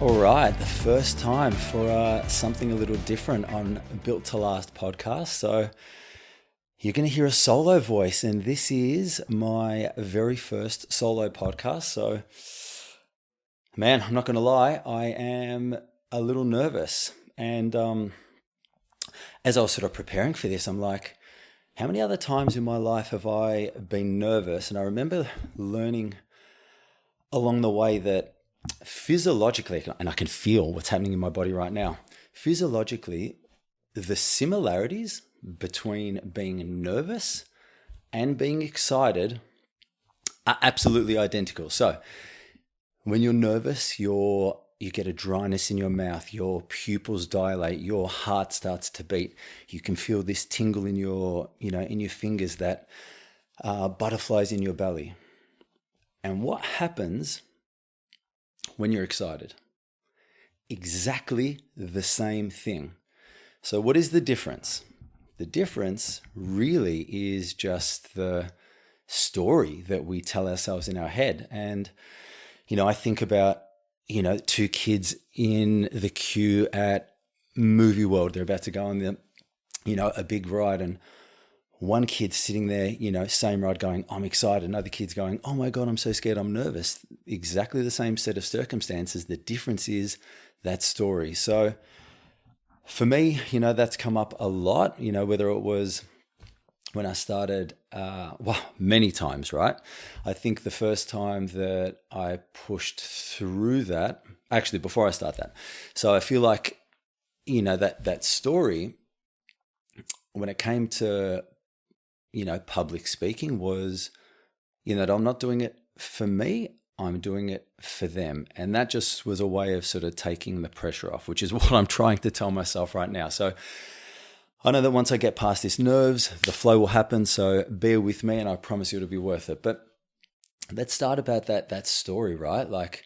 All right, the first time for something a little different on Built to Last podcast. So you're going to hear a solo voice, and this is my very first solo podcast. So, man, I'm not going to lie, I am a little nervous. And as I was sort of preparing for this, I'm like, how many other times in my life have I been nervous? And I remember learning along the way that physiologically, and I can feel what's happening in my body right now, physiologically, the similarities between being nervous and being excited are absolutely identical. So when you're nervous, you get a dryness in your mouth, your pupils dilate, your heart starts to beat. You can feel this tingle in your fingers, that butterflies in your belly. And what happens when you're excited? Exactly the same thing. So what is the difference? The difference really is just the story that we tell ourselves in our head. And, I think about, two kids in the queue at Movie World. They're about to go on a big ride, and one kid's sitting there, same ride, going, I'm excited. Another kid's going, oh my God, I'm so scared, I'm nervous. Exactly the same set of circumstances. The difference is that story. So for me, that's come up a lot, whether it was when I started, many times, right? I think the first time that I pushed through that, actually before I start that. So I feel like, that story, when it came to public speaking, was, that I'm not doing it for me, I'm doing it for them. And that just was a way of sort of taking the pressure off, which is what I'm trying to tell myself right now. So I know that once I get past this nerves, the flow will happen. So bear with me, and I promise you it'll be worth it. But let's start about that story, right? Like,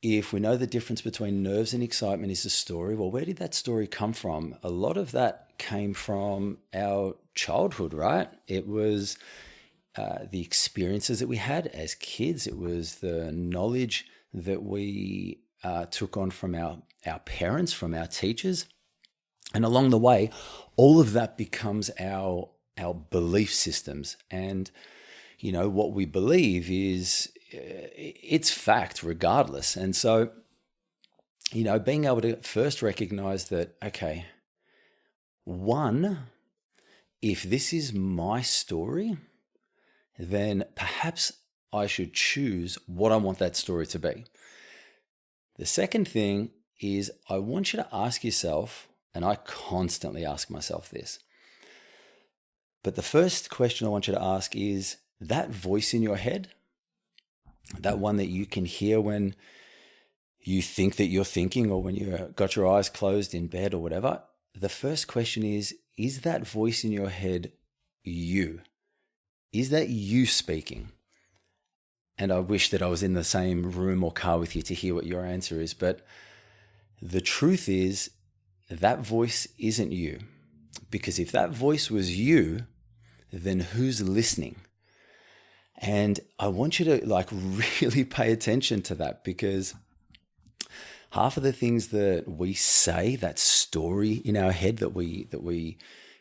if we know the difference between nerves and excitement is a story, well, where did that story come from? A lot of that came from our childhood, right? It was the experiences that we had as kids. It was the knowledge that we took on from our parents, from our teachers. And along the way, all of that becomes our belief systems. And, what we believe is it's fact regardless. And so, being able to first recognize that, okay, one, if this is my story, then perhaps I should choose what I want that story to be. The second thing is, I want you to ask yourself, and I constantly ask myself this, but the first question I want you to ask is, that voice in your head, that one that you can hear when you think that you're thinking, or when you've got your eyes closed in bed or whatever, the first question is that voice in your head you? Is that you speaking? And I wish that I was in the same room or car with you to hear what your answer is. But the truth is, that voice isn't you. Because if that voice was you, then who's listening? And I want you to really pay attention to that, because half of the things that we say, that story in our head that we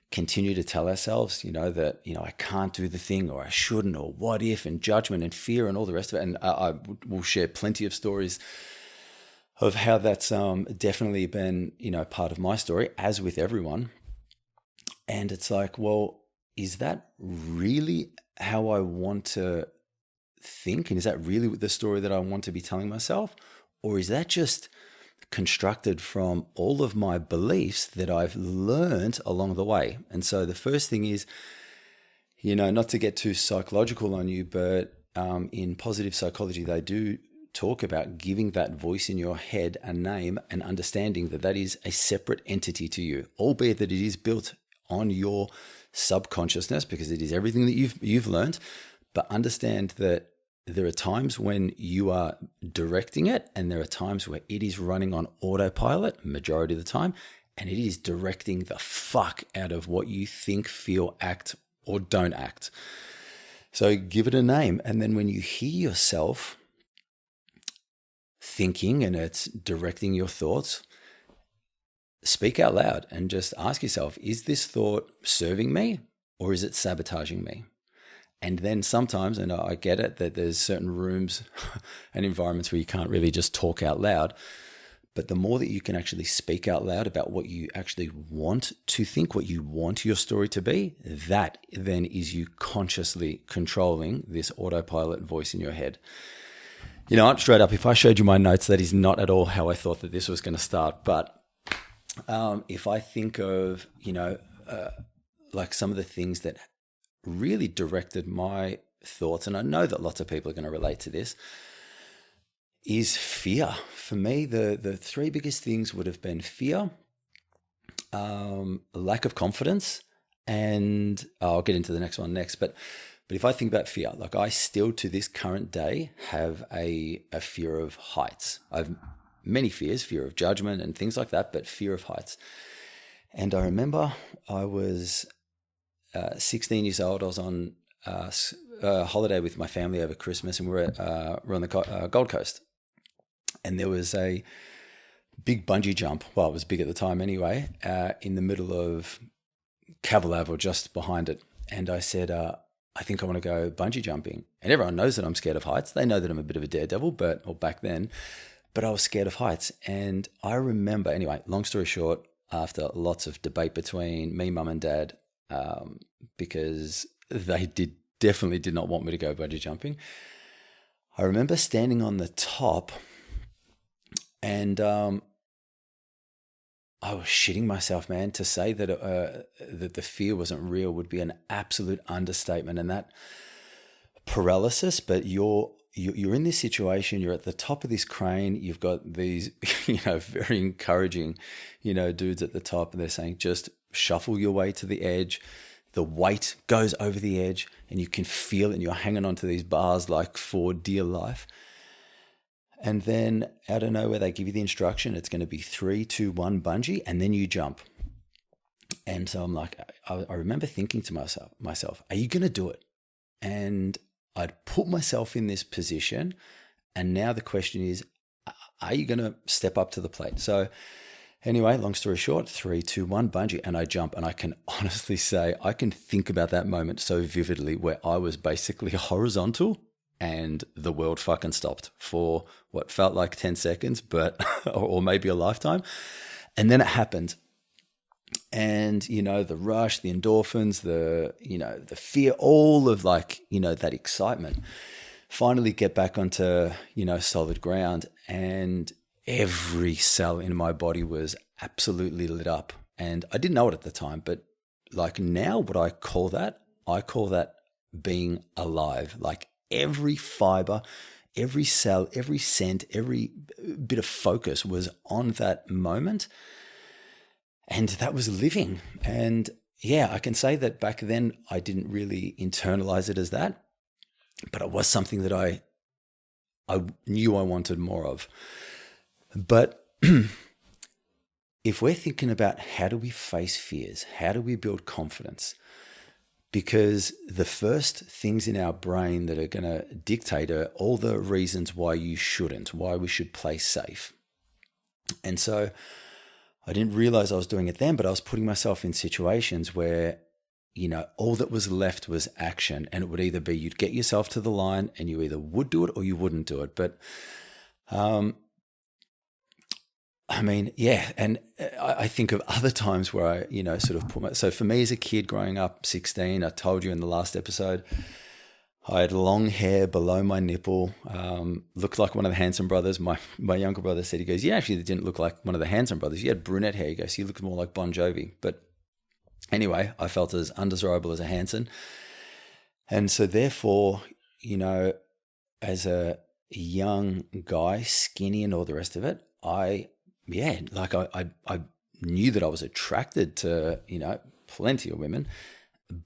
continue to tell ourselves, that, I can't do the thing, or I shouldn't, or what if, and judgment and fear and all the rest of it. And I will share plenty of stories of how that's definitely been, part of my story, as with everyone. And it's like, well, is that really how I want to think? And is that really the story that I want to be telling myself? Or is that just constructed from all of my beliefs that I've learned along the way? And so the first thing is, not to get too psychological on you, but in positive psychology, they do talk about giving that voice in your head a name, and understanding that that is a separate entity to you, albeit that it is built on your subconsciousness, because it is everything that you've learned. But understand that there are times when you are directing it, and there are times where it is running on autopilot, majority of the time, and it is directing the fuck out of what you think, feel, act, or don't act. So give it a name. And then when you hear yourself thinking and it's directing your thoughts, speak out loud and just ask yourself, is this thought serving me or is it sabotaging me? And then sometimes, and I get it, that there's certain rooms and environments where you can't really just talk out loud. But the more that you can actually speak out loud about what you actually want to think, what you want your story to be, that then is you consciously controlling this autopilot voice in your head. You know, straight up, if I showed you my notes, that is not at all how I thought that this was going to start. But if I think of, like some of the things that really directed my thoughts, and I know that lots of people are going to relate to this, is fear. For me, the three biggest things would have been fear, lack of confidence, and I'll get into the next one next. But if I think about fear, like I still to this current day have a fear of heights. I have many fears, fear of judgment and things like that, but fear of heights. And I remember I was 16 years old. I was on a holiday with my family over Christmas, and we're on the Gold Coast. And there was a big bungee jump. Well, it was big at the time anyway, in the middle of Cavalav or just behind it. And I said, I think I want to go bungee jumping. And everyone knows that I'm scared of heights. They know that I'm a bit of a daredevil, or back then, but I was scared of heights. And I remember, anyway, long story short, after lots of debate between me, mum and dad, because they definitely did not want me to go bungee jumping, I remember standing on the top and I was shitting myself, man. To say that that the fear wasn't real would be an absolute understatement. And that paralysis, but you're in this situation, you're at the top of this crane, you've got these, very encouraging, dudes at the top, and they're saying, just shuffle your way to the edge. The weight goes over the edge and you can feel it and you're hanging onto these bars like for dear life. And then out of nowhere, they give you the instruction. It's going to be 3, 2, 1 bungee, and then you jump. And so I'm like, I remember thinking to myself, are you going to do it? And I'd put myself in this position. And now the question is, are you going to step up to the plate? So anyway, long story short, 3, 2, 1 bungee, and I jump. And I can honestly say, I can think about that moment so vividly where I was basically horizontal and the world fucking stopped for what felt like 10 seconds, but, or maybe a lifetime. And then it happened. And, the rush, the endorphins, the fear, all of that excitement, finally get back onto, solid ground. And every cell in my body was absolutely lit up. And I didn't know it at the time, but like now what I call that being alive. Like every fiber, every cell, every scent, every bit of focus was on that moment. And that was living. And yeah, I can say that back then I didn't really internalize it as that, but it was something that I knew I wanted more of. But if we're thinking about how do we face fears, how do we build confidence? Because the first things in our brain that are going to dictate are all the reasons why you shouldn't, why we should play safe. And so I didn't realize I was doing it then, but I was putting myself in situations where, all that was left was action. And it would either be you'd get yourself to the line and you either would do it or you wouldn't do it. But and I think of other times where I, sort of so for me as a kid growing up, 16, I told you in the last episode, I had long hair below my nipple, looked like one of the Hanson brothers. My younger brother said, he goes, you actually didn't look like one of the Hanson brothers. You had brunette hair. He goes, you looked more like Bon Jovi. But anyway, I felt as undesirable as a Hanson. And so therefore, as a young guy, skinny and all the rest of it, I knew that I was attracted to, plenty of women,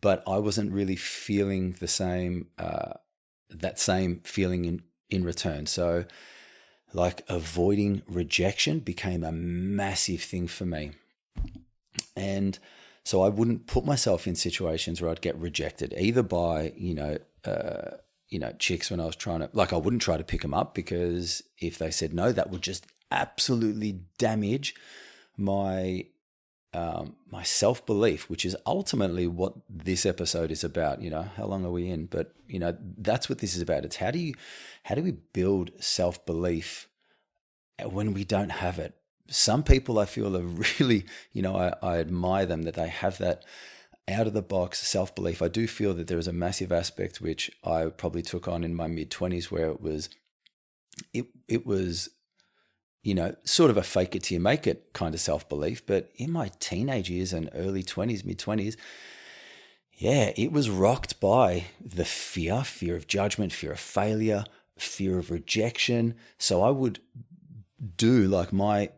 but I wasn't really feeling the same, that same feeling in return. So like avoiding rejection became a massive thing for me. And so I wouldn't put myself in situations where I'd get rejected either by, chicks when I was trying to, like, I wouldn't try to pick them up because if they said no, that would just absolutely damage my my self-belief, which is ultimately what this episode is about. How long are we in? But that's what this is about. It's how do we build self-belief when we don't have it? Some people I feel are really, I admire them that they have that out of the box self-belief. I do feel that there is a massive aspect which I probably took on in my mid-20s where it was sort of a fake it till you make it kind of self-belief. But in my teenage years and early 20s, mid-20s, yeah, it was rocked by the fear of judgment, fear of failure, fear of rejection. So I would do, like, my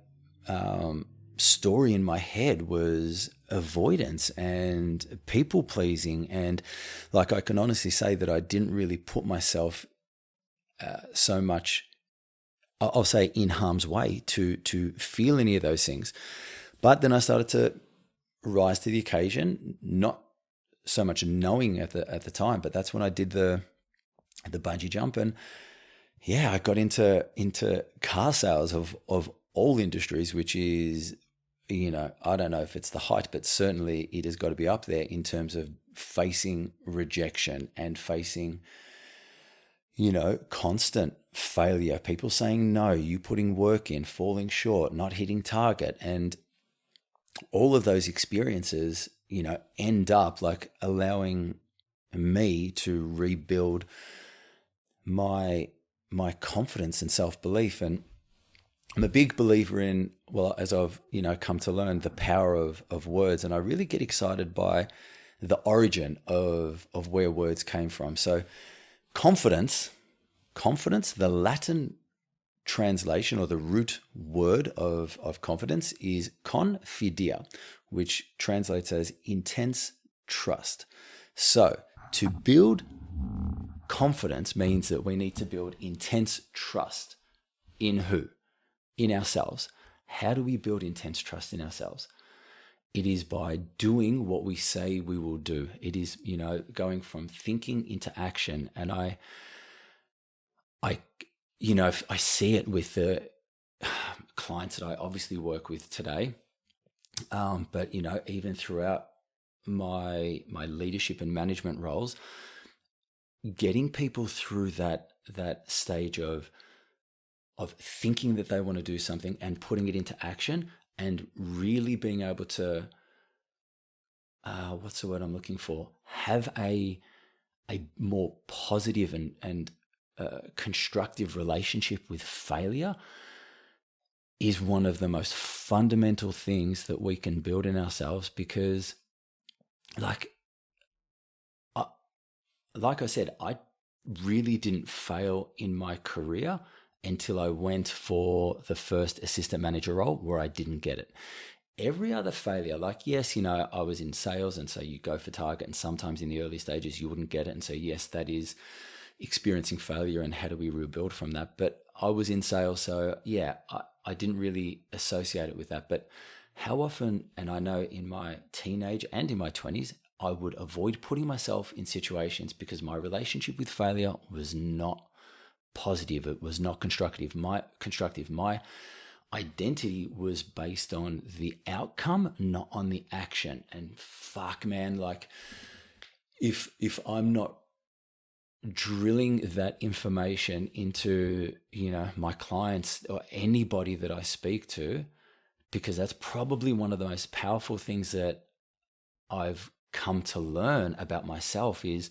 story in my head was avoidance and people pleasing. And like, I can honestly say that I didn't really put myself so much, I'll say, in harm's way to feel any of those things. But then I started to rise to the occasion, not so much knowing at the time, but that's when I did the bungee jump. And yeah, I got into car sales of all industries, which is, I don't know if it's the height, but certainly it has got to be up there in terms of facing rejection and facing, constant failure, people saying no, you putting work in, falling short, not hitting target. And all of those experiences, end up like allowing me to rebuild my confidence and self-belief. And I'm a big believer in, well, as I've, come to learn, the power of words. And I really get excited by the origin of where words came from. So confidence, the Latin translation or the root word of confidence is confidia, which translates as intense trust. So to build confidence means that we need to build intense trust in who? In ourselves. How do we build intense trust in ourselves? It is by doing what we say we will do. It is, going from thinking into action. And I see it with the clients that I obviously work with today. But, even throughout my leadership and management roles, getting people through that stage of thinking that they want to do something and putting it into action and really being able to, what's the word I'm looking for? Have a more positive and constructive relationship with failure is one of the most fundamental things that we can build in ourselves. Because like I said, I really didn't fail in my career until I went for the first assistant manager role where I didn't get it. Every other failure, like, yes, I was in sales, and so you go for target, and sometimes in the early stages you wouldn't get it. And so, yes, that is experiencing failure, and how do we rebuild from that? But I was in sales, so yeah, I didn't really associate it with that. But how often, and I know in my teenage and in my 20s, I would avoid putting myself in situations because my relationship with failure was not positive. It was not constructive. My identity was based on the outcome, not on the action. And fuck, man, like if I'm not drilling that information into, my clients or anybody that I speak to, because that's probably one of the most powerful things that I've come to learn about myself is,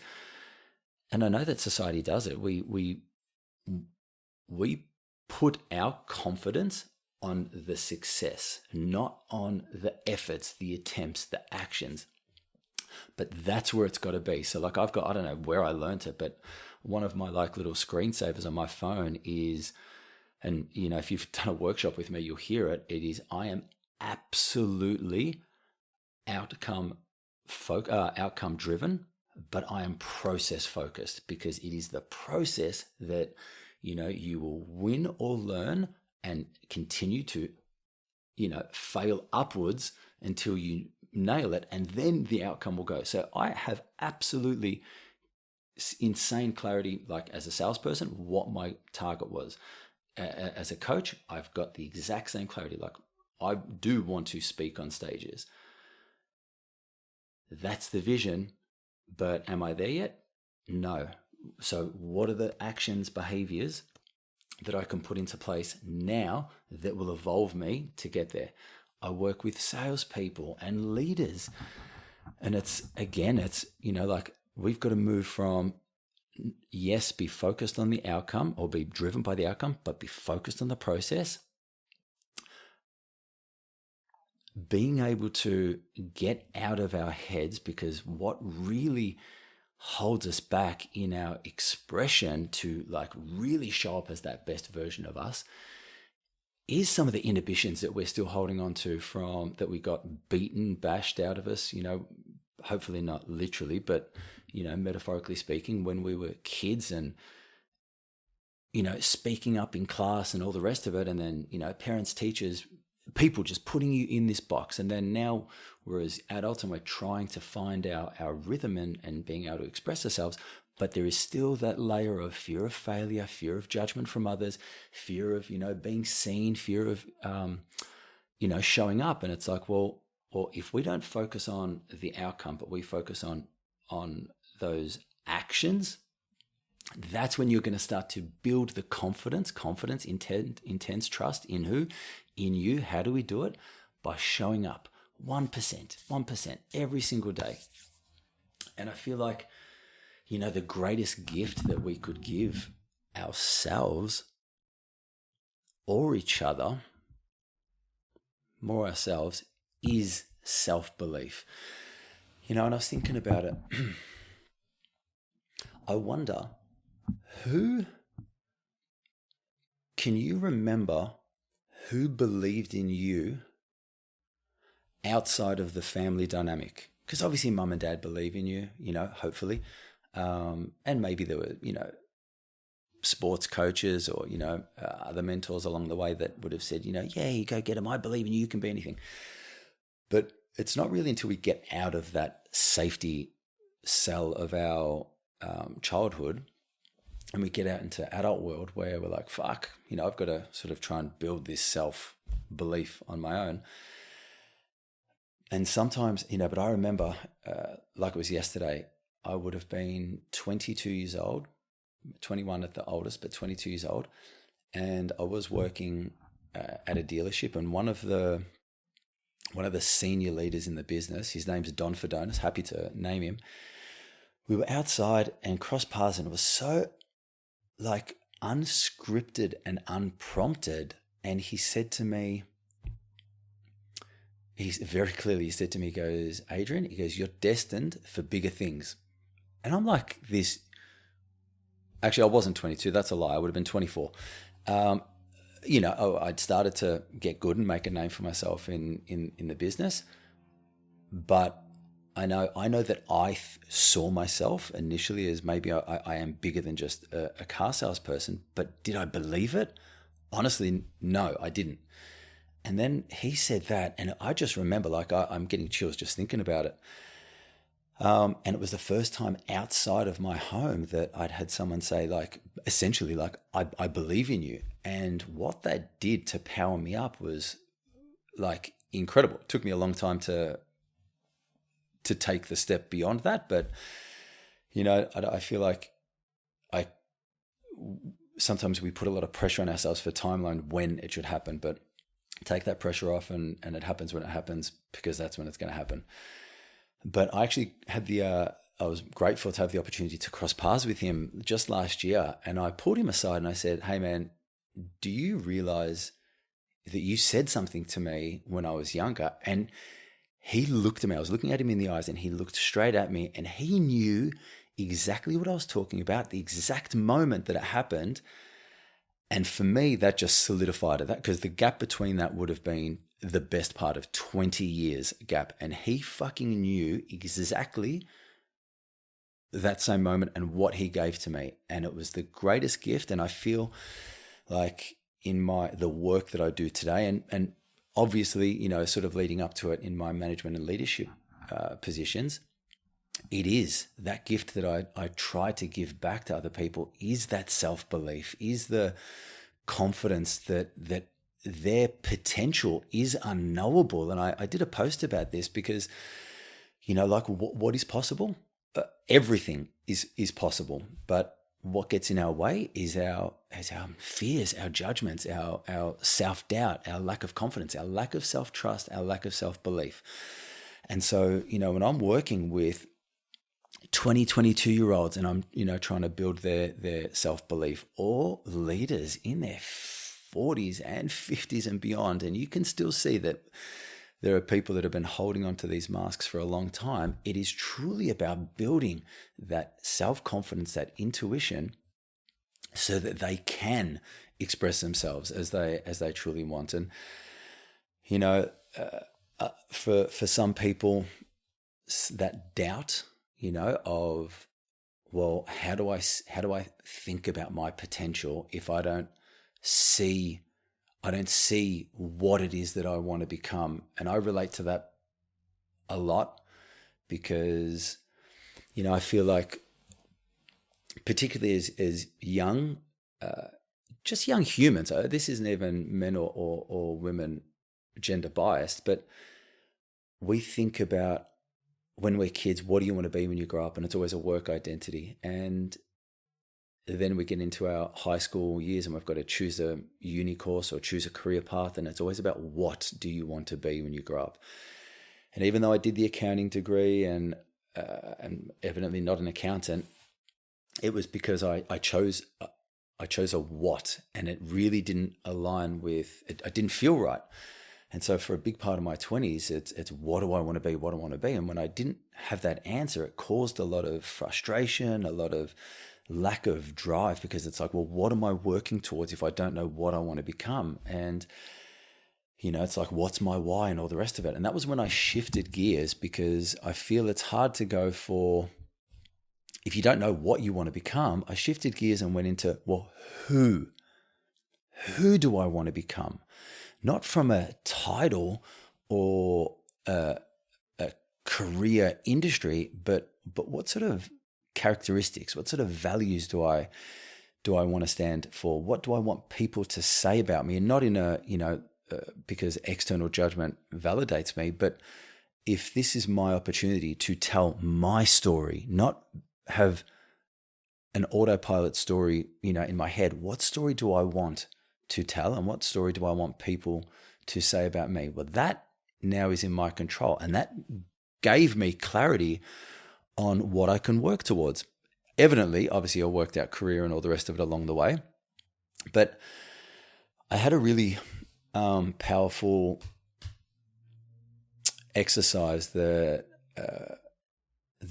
and I know that society does it, we put our confidence on the success, not on the efforts, the attempts, the actions. But that's where it's got to be. So like I don't know where I learned it, but one of my like little screensavers on my phone is, and if you've done a workshop with me, you'll hear it. It is, I am absolutely outcome driven, but I am process focused, because it is the process that, you will win or learn and continue to, fail upwards until you nail it, and then the outcome will go. So I have absolutely insane clarity, like as a salesperson, what my target was. As a coach, I've got the exact same clarity. Like, I do want to speak on stages. That's the vision, but am I there yet? No. So what are the actions, behaviors that I can put into place now that will evolve me to get there? I work with salespeople and leaders. And it's, like, we've got to move from, yes, be focused on the outcome or be driven by the outcome, but be focused on the process. Being able to get out of our heads, because what really holds us back in our expression to like really show up as that best version of us is some of the inhibitions that we're still holding on to from that we got bashed out of us, hopefully not literally, but, metaphorically speaking, when we were kids and, speaking up in class and all the rest of it. And then, parents, teachers, people just putting you in this box. And then now we're as adults and we're trying to find our rhythm and being able to express ourselves. But there is still that layer of fear of failure, fear of judgment from others, fear of, being seen, fear of, showing up. And it's like, well, if we don't focus on the outcome, but we focus on those actions, that's when you're going to start to build the confidence, intense trust in who? In you. How do we do it? By showing up 1% every single day. And I feel like, the greatest gift that we could give ourselves or each other, more ourselves, is self-belief. And I was thinking about it. I wonder, can you remember who believed in you outside of the family dynamic? Because obviously mum and dad believe in you, hopefully. And maybe there were, sports coaches or, other mentors along the way that would have said, yeah, you go get them. I believe in you. You can be anything. But it's not really until we get out of that safety cell of our childhood and we get out into adult world where we're like, fuck, I've got to sort of try and build this self-belief on my own. And sometimes, but I remember, like it was yesterday, I would have been 22 years old, 21 at the oldest, but 22 years old. And I was working at a dealership, and one of the senior leaders in the business, his name's Don Fordonis, happy to name him. We were outside and crossed paths, and it was so like unscripted and unprompted. And he said to me, he said to me, he goes, Adrian, he goes, you're destined for bigger things. And I'm like this, actually I wasn't 22, that's a lie, I would have been 24. I'd started to get good and make a name for myself in the business. But I know that I saw myself initially as maybe I am bigger than just a car salesperson, but did I believe it? Honestly, no, I didn't. And then he said that, and I just remember, like, I'm getting chills just thinking about it. And it was the first time outside of my home that I'd had someone say, like, essentially, like, I believe in you. And what that did to power me up was, like, incredible. It took me a long time to take the step beyond that. But, I feel like sometimes we put a lot of pressure on ourselves for timeline when it should happen, but take that pressure off and it happens when it happens, because that's when it's going to happen. But I actually had I was grateful to have the opportunity to cross paths with him just last year. And I pulled him aside and I said, hey man, do you realize that you said something to me when I was younger? And he looked at me, I was looking at him in the eyes, and he looked straight at me, and he knew exactly what I was talking about, the exact moment that it happened. And for me, that just solidified it, because the gap between that would have been the best part of 20 years gap. And he fucking knew exactly that same moment and what he gave to me. And it was the greatest gift. And I feel like in the work that I do today, and obviously, sort of leading up to it in my management and leadership positions, it is that gift that I try to give back to other people, is that self-belief, is the confidence that their potential is unknowable. And I did a post about this because, like what is possible? Everything is possible, but what gets in our way is our fears, our judgments, our self-doubt, our lack of confidence, our lack of self-trust, our lack of self-belief. And so, when I'm working with 22-year-olds and I'm, trying to build their self-belief, or leaders in their 40s and 50s and beyond, and you can still see that there are people that have been holding on to these masks for a long time. It is truly about building that self-confidence, that intuition, so that they can express themselves as they truly want. And, for some people, that doubt, of, well, how do I think about my potential if I don't see what it is that I want to become? And I relate to that a lot because, I feel like, particularly as young, just young humans, this isn't even men or women gender biased, but we think about, when we're kids, what do you want to be when you grow up? And it's always a work identity. And then we get into our high school years and we've got to choose a uni course or choose a career path. And it's always about, what do you want to be when you grow up? And even though I did the accounting degree and evidently not an accountant, it was because I chose a what, and it really didn't align with it. I didn't feel right. And so for a big part of my 20s, it's what do I want to be? What do I want to be? And when I didn't have that answer, it caused a lot of frustration, a lot of lack of drive, because it's like, well, what am I working towards if I don't know what I want to become? And, it's like, what's my why and all the rest of it? And that was when I shifted gears, because I feel it's hard to go for, if you don't know what you want to become. I shifted gears and went into, well, who do I want to become? Not from a title or a career industry, but what sort of characteristics, what sort of values do I want to stand for? What do I want people to say about me? And not in a, because external judgment validates me, but if this is my opportunity to tell my story, not have an autopilot story, in my head, what story do I want to tell, and what story do I want people to say about me? Well, that now is in my control, and that gave me clarity on what I can work towards. Evidently, obviously, I worked out career and all the rest of it along the way, but I had a really powerful exercise that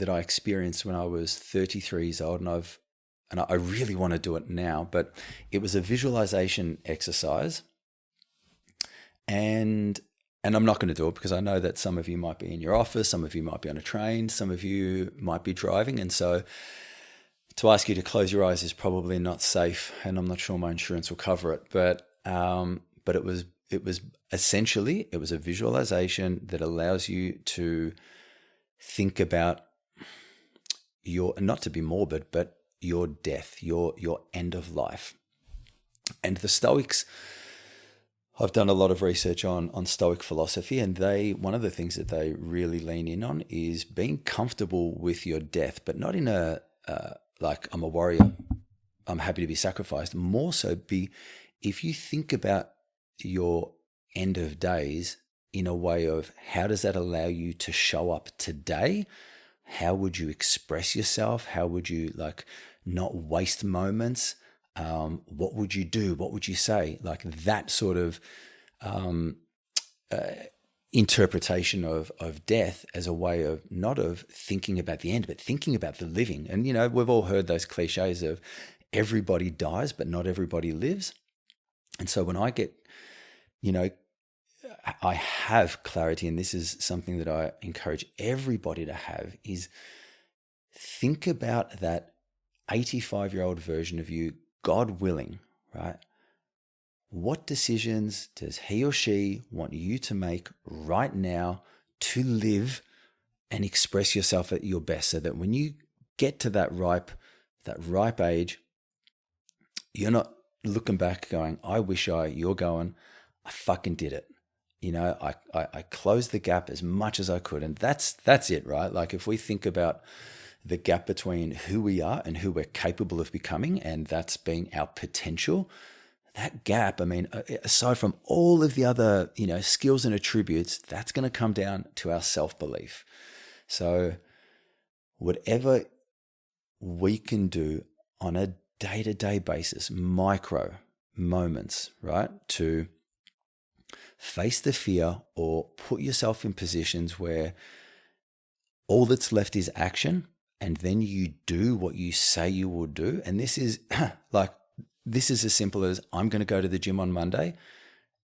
I experienced when I was 33 years old, and I really want to do it now, but it was a visualization exercise. And I'm not going to do it because I know that some of you might be in your office, some of you might be on a train, some of you might be driving. And so to ask you to close your eyes is probably not safe, and I'm not sure my insurance will cover it. But it was essentially, it was a visualization that allows you to think about not to be morbid, but your death, your end of life. And the Stoics, I've done a lot of research on Stoic philosophy, and one of the things that they really lean in on is being comfortable with your death, but not in a like, I'm a warrior, I'm happy to be sacrificed. More so, if you think about your end of days in a way of, how does that allow you to show up today? How would you express yourself? How would you not waste moments? What would you do? What would you say? Like that sort of interpretation of death as a way of not of thinking about the end, but thinking about the living. And, we've all heard those cliches of everybody dies, but not everybody lives. And so when I get, I have clarity, and this is something that I encourage everybody to have, is think about that 85-year-old version of you, God willing, right? What decisions does he or she want you to make right now to live and express yourself at your best, so that when you get to that ripe age, you're not looking back going, you're going, I fucking did it. I closed the gap as much as I could. And that's it, right? Like, if we think about the gap between who we are and who we're capable of becoming, and that's being our potential, that gap, I mean, aside from all of the other, skills and attributes, that's going to come down to our self-belief. So whatever we can do on a day-to-day basis, micro moments, right, to face the fear or put yourself in positions where all that's left is action, and then you do what you say you will do. And this is this is as simple as, I'm going to go to the gym on Monday.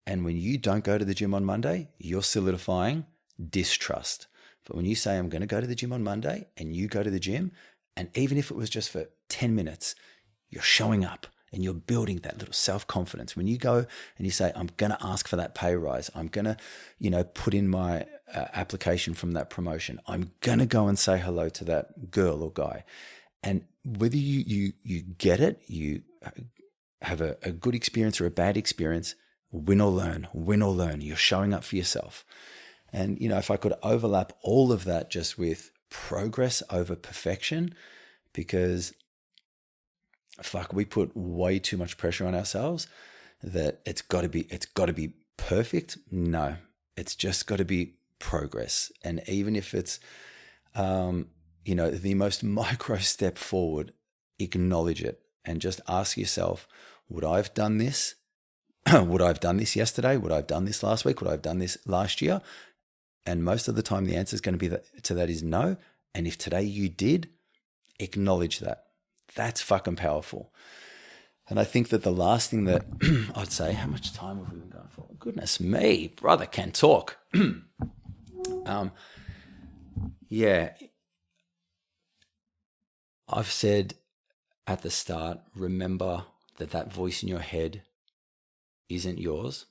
And when you don't go to the gym on Monday, you're solidifying distrust. But when you say, I'm going to go to the gym on Monday, and you go to the gym, and even if it was just for 10 minutes, you're showing up and you're building that little self-confidence. When you go and you say, I'm going to ask for that pay rise, I'm going to, put in my application from that promotion, I'm going to go and say hello to that girl or guy. And whether you get it, you have a good experience or a bad experience, win or learn, you're showing up for yourself. And, if I could overlap all of that just with progress over perfection, because we put way too much pressure on ourselves that it's got to be perfect. No, it's just got to be progress. And even if it's, the most micro step forward, acknowledge it and just ask yourself, would I have done this? Would I have done this yesterday? Would I have done this last week? Would I have done this last year? And most of the time, the answer is going to be to that is no. And if today you did, acknowledge that. That's fucking powerful. And I think that the last thing that I'd say, how much time have we been going for? Goodness me, brother can talk. I've said at the start, remember that voice in your head isn't yours,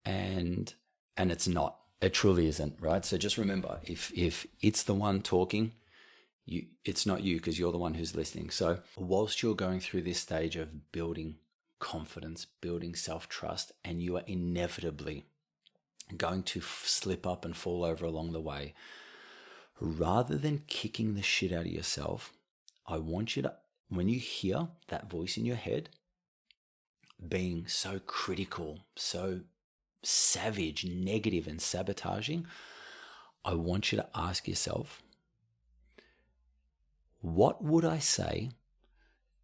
and it's not. It truly isn't, right? So just remember, if it's the one talking, it's not you, because you're the one who's listening. So whilst you're going through this stage of building confidence, building self-trust, and you are inevitably going to slip up and fall over along the way, rather than kicking the shit out of yourself, I want you to, when you hear that voice in your head being so critical, so savage, negative, and sabotaging, I want you to ask yourself, what would I say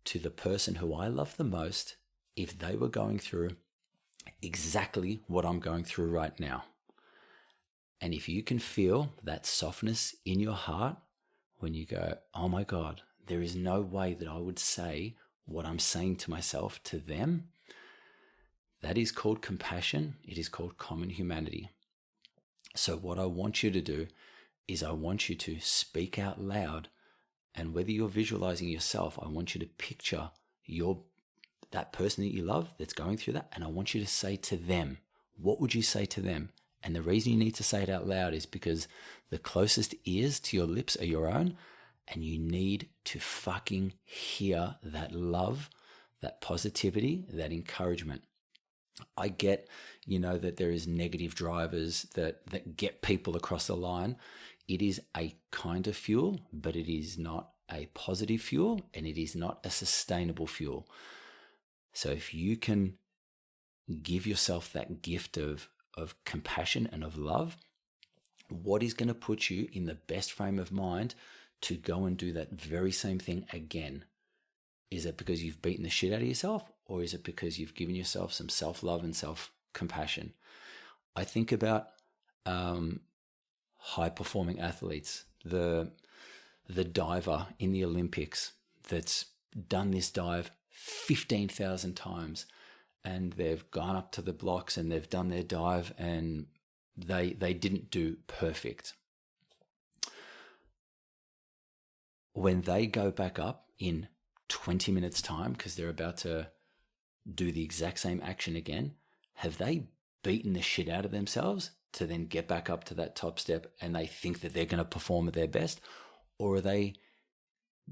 to the person who I love the most if they were going through exactly what I'm going through right now? And if you can feel that softness in your heart when you go, oh my God, there is no way that I would say what I'm saying to myself to them, that is called compassion. It is called common humanity. So what I want you to do is I want you to speak out loud. And whether you're visualizing yourself, I want you to picture that person that you love that's going through that. And I want you to say to them, what would you say to them? And the reason you need to say it out loud is because the closest ears to your lips are your own. And you need to fucking hear that love, that positivity, that encouragement. I get, that there is negative drivers that get people across the line. It is a kind of fuel, but it is not a positive fuel, and it is not a sustainable fuel. So if you can give yourself that gift of compassion and of love, what is going to put you in the best frame of mind to go and do that very same thing again? Is it because you've beaten the shit out of yourself, or is it because you've given yourself some self-love and self-compassion? I think about high-performing athletes, the diver in the Olympics that's done this dive 15,000 times, and they've gone up to the blocks and they've done their dive, and they didn't do perfect. When they go back up in 20 minutes time, because they're about to do the exact same action again, have they beaten the shit out of themselves? to then get back up to that top step and they think that they're going to perform at their best? Or are they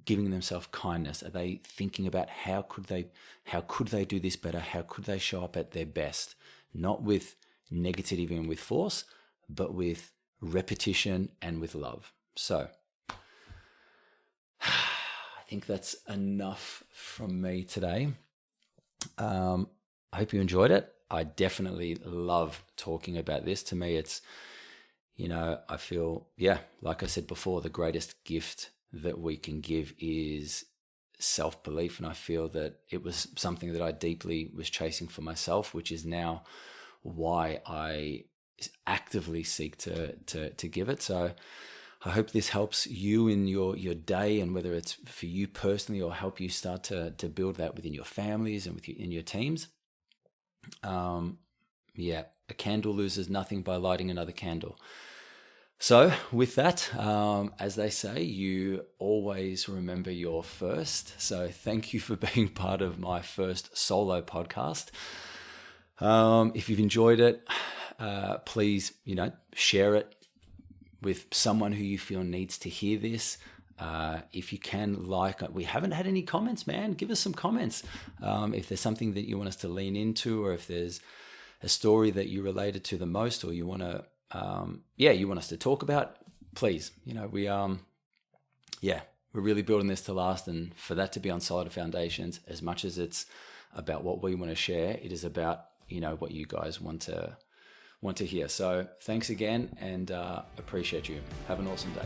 giving themselves kindness? Are they thinking about how could they do this better? How could they show up at their best? Not with negativity and with force, but with repetition and with love. So I think that's enough from me today. I hope you enjoyed it. I definitely love talking about this. To me, it's, I feel, like I said before, the greatest gift that we can give is self-belief. And I feel that it was something that I deeply was chasing for myself, which is now why I actively seek to give it. So I hope this helps you in your day, and whether it's for you personally or help you start to build that within your families and in your teams. A candle loses nothing by lighting another candle. So with that, as they say, you always remember your first. So thank you for being part of my first solo podcast. If you've enjoyed it, please, share it with someone who you feel needs to hear this. If you can, we haven't had any comments, man. Give us some comments. If there's something that you want us to lean into, or if there's a story that you related to the most, or you want to, you want us to talk about, please. We're really building this to last, and for that to be on solid foundations, as much as it's about what we want to share, it is about, what you guys want to hear. So thanks again, and appreciate you. Have an awesome day.